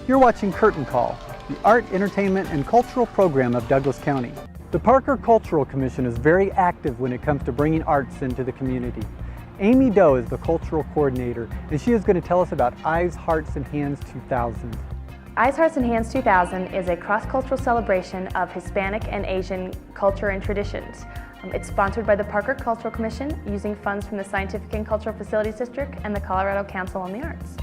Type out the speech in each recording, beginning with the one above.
You're watching Curtain Call, the art, entertainment, and cultural program of Douglas County. The Parker Cultural Commission is very active when it comes to bringing arts into the community. Amy Doe is the cultural coordinator, and she is going to tell us about Eyes, Hearts, and Hands 2000. Eyes, Hearts, and Hands 2000 is a cross-cultural celebration of Hispanic and Asian culture and traditions. It's sponsored by the Parker Cultural Commission using funds from the Scientific and Cultural Facilities District and the Colorado Council on the Arts.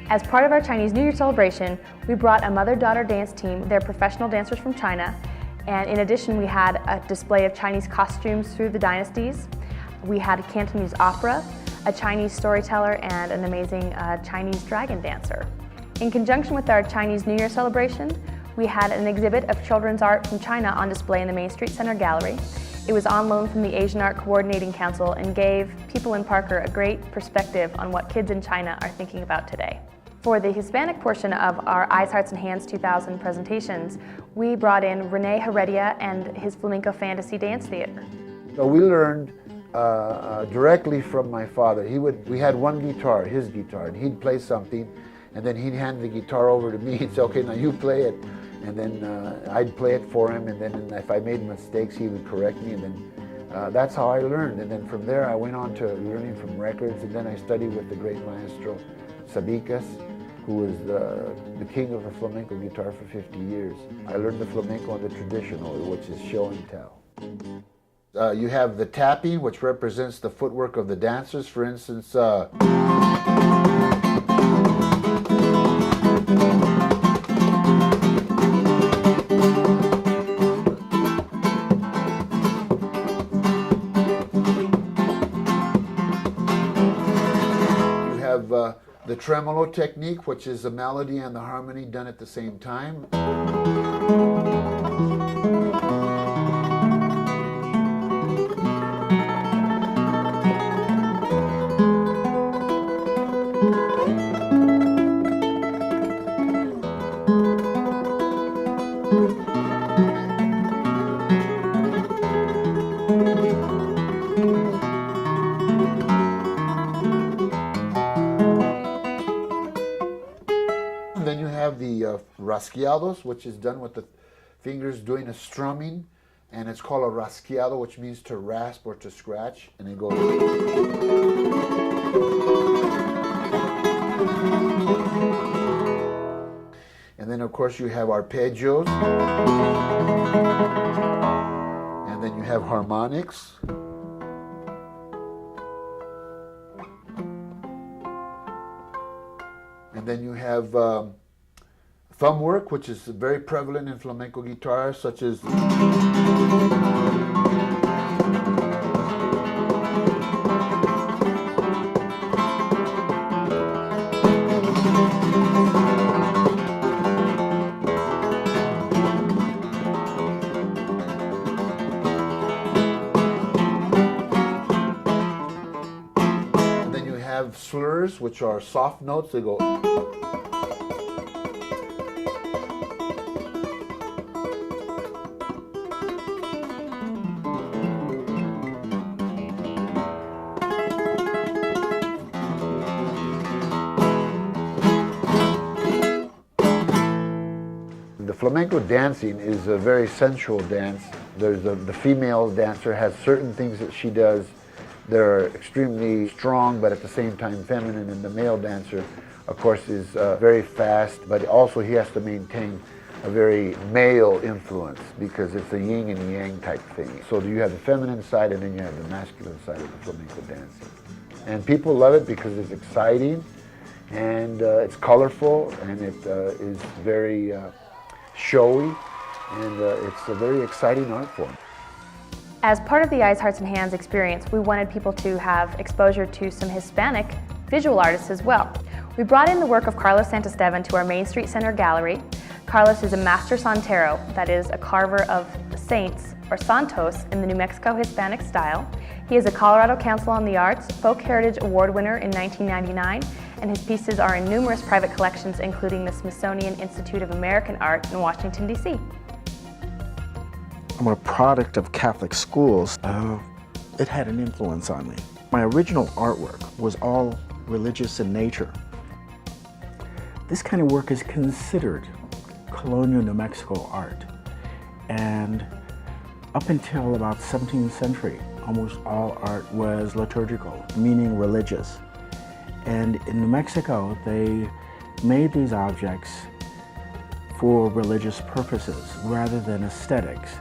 As part of our Chinese New Year celebration, we brought a mother-daughter dance team. They're professional dancers from China. And in addition, we had a display of Chinese costumes through the dynasties. We had a Cantonese opera, a Chinese storyteller, and an amazing Chinese dragon dancer. In conjunction with our Chinese New Year celebration, we had an exhibit of children's art from China on display in the Main Street Center Gallery. It was on loan from the Asian Art Coordinating Council and gave people in Parker a great perspective on what kids in China are thinking about today. For the Hispanic portion of our Eyes, Hearts, and Hands 2000 presentations, we brought in Rene Heredia and his Flamenco Fantasy Dance Theater. So we learned directly from my father. We had one guitar, his guitar, and he'd play something, and then he'd hand the guitar over to me and say, okay, now you play it. And then I'd play it for him, and then if I made mistakes, he would correct me, and then that's how I learned. And then from there, I went on to learning from records, and then I studied with the great maestro, Sabicas, who was the king of the flamenco guitar for 50 years. I learned the flamenco and the traditional, which is show and tell. You have the tapping, which represents the footwork of the dancers. For instance, the tremolo technique, which is the melody and the harmony done at the same time. Then you have the rasqueados, which is done with the fingers doing a strumming, and it's called a rasqueado, which means to rasp or to scratch, and it goes. And then of course you have arpeggios, and then you have harmonics. And then you have thumb work, which is very prevalent in flamenco guitar, such as and then you have slurs, which are soft notes. They go. The flamenco dancing is a very sensual dance. The female dancer has certain things that she does that are extremely strong, but at the same time feminine, and the male dancer, of course, is very fast, but also he has to maintain a very male influence because it's a yin and yang type thing. So you have the feminine side, and then you have the masculine side of the flamenco dancing. And people love it because it's exciting, and it's colorful, and it is very showy, and it's a very exciting art form. As part of the Eyes, Hearts, and Hands experience, we wanted people to have exposure to some Hispanic visual artists as well. We brought in the work of Carlos Santisteban to our Main Street Center Gallery. Carlos is a master santero, that is a carver of saints or santos in the New Mexico Hispanic style. He is a Colorado Council on the Arts Folk Heritage Award winner in 1999, and his pieces are in numerous private collections, including the Smithsonian Institute of American Art in Washington, D.C. I'm a product of Catholic schools. It had an influence on me. My original artwork was all religious in nature. This kind of work is considered colonial New Mexico art. And up until about 17th century, almost all art was liturgical, meaning religious. And in New Mexico, they made these objects for religious purposes rather than aesthetics.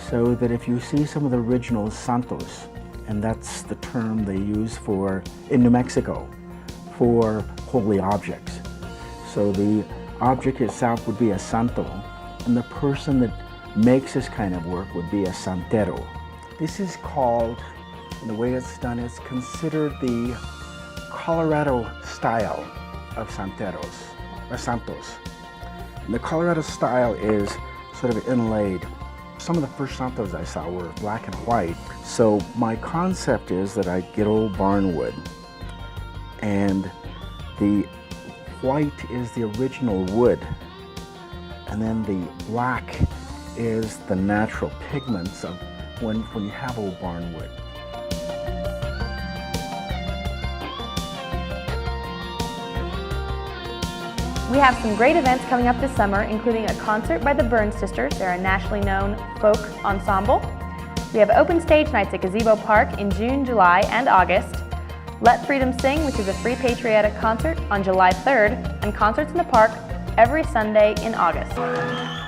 So that if you see some of the original santos, and that's the term they use for, in New Mexico, for holy objects. So the object itself would be a santo, and the person that makes this kind of work would be a santero. This is called, and the way it's done, it's considered the Colorado style of santeros, or santos. And the Colorado style is sort of inlaid. Some of the first santos I saw were black and white. So my concept is that I get old barnwood, and the white is the original wood, and then the black is the natural pigments of when you have old barnwood. We have some great events coming up this summer, including a concert by the Burns Sisters. They're a nationally known folk ensemble. We have open stage nights at Gazebo Park in June, July, and August. Let Freedom Sing, which is a free patriotic concert on July 3rd, and concerts in the park every Sunday in August.